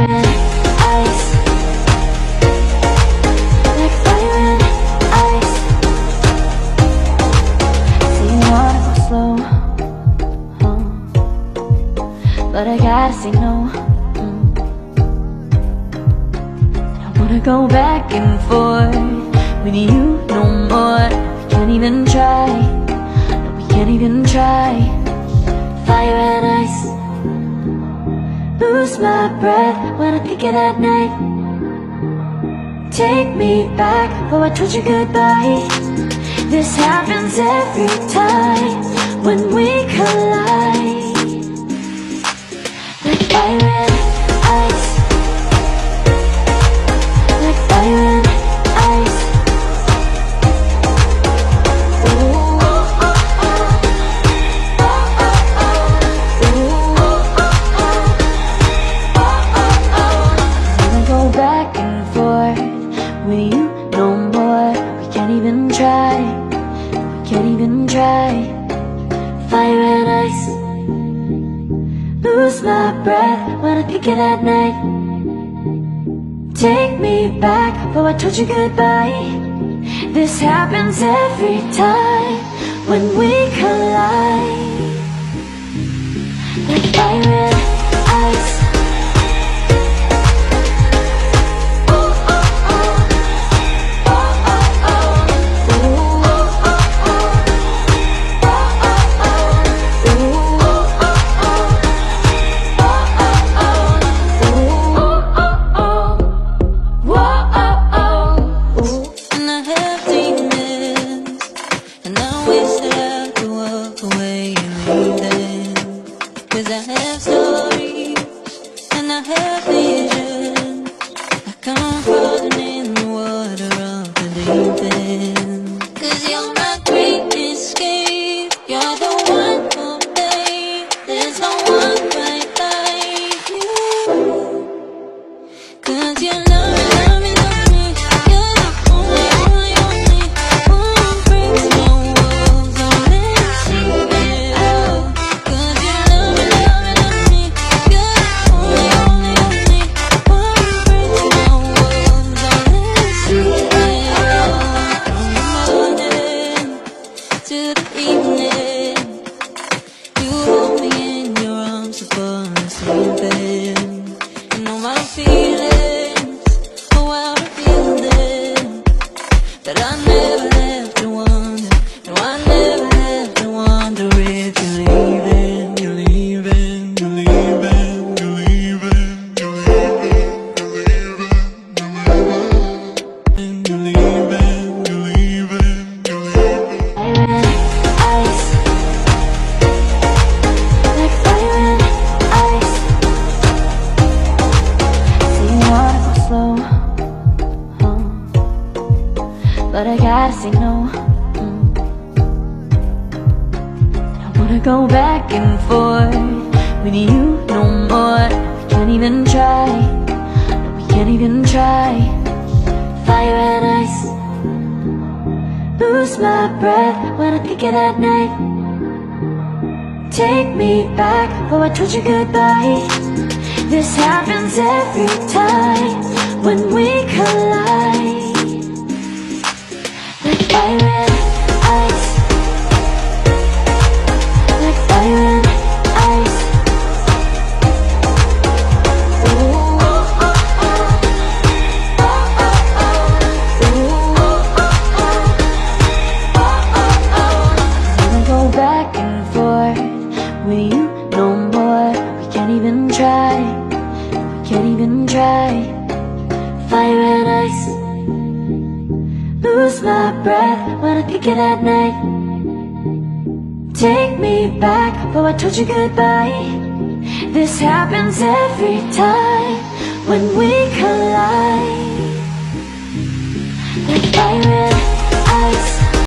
and ice, like fire and ice. Say you wanna go slow, but I gotta say no. I wanna go back and forth with you no more. We can't even try, no, we can't even try. Fire and ice, lose my breath when I think it at night. Take me back, oh I told you goodbye. This happens every time when we collide. Like fire and ice, like fire and ice. Ooh, oh, oh, oh. Oh, oh, oh. Ooh, oh, oh, oh. Oh, oh, oh. I wanna go back and forth with you no more. We can't even try, we can't even try. Fire and ice, lose my breath when I think it at night. Take me back, oh I told you goodbye. This happens every time when we collide. Like fire and ice. Oh, oh, oh. Oh, oh, oh. Ooh, oh, oh, oh. Oh, oh, oh. Ooh, oh, oh, oh. And I have demons, and I wish that I could walk away and leave them. 'Cause I have stories, and I have visions, like I'm falling in the water of the deep end. 'Cause you're my great escape, you're the one for me. There's no one quite like you. 'Cause you love me, love me, love me. You're the only, only, only one breaks my walls. Don't let me see it. 'Cause you love me, love me, love me. You're the only, only, only one breaks my walls. Don't let me see it. From the morning to the evening, you hold me in your arms before I'm sleeping. You know my feelings, oh how to feel them. But I never have to wonder, no I never have to wonder if you're leaving, you're leaving, you're leaving, you're leaving, you're leaving, you're leaving, you're leaving, you're leaving, you're leaving. Fire and ice, like fire and ice. Say you wanna go slow, but I gotta say no. I wanna go back and forth with you no more. We can't even try, no, we can't even try. Fire and ice, lose my breath when I think it at night. Take me back, oh I told you goodbye. This happens every time when we collide. Like fire and ice, like fire and ice. Ooh, oh, oh, oh. Oh, oh, oh. Ooh, oh, oh, oh. Oh, oh, oh. I wanna go back and forth with you no more. We can't even try, we can't even try. Fire and ice, lose my breath when I think it at night. Take me back, oh I told you goodbye. This happens every time when we collide. Like fire and ice.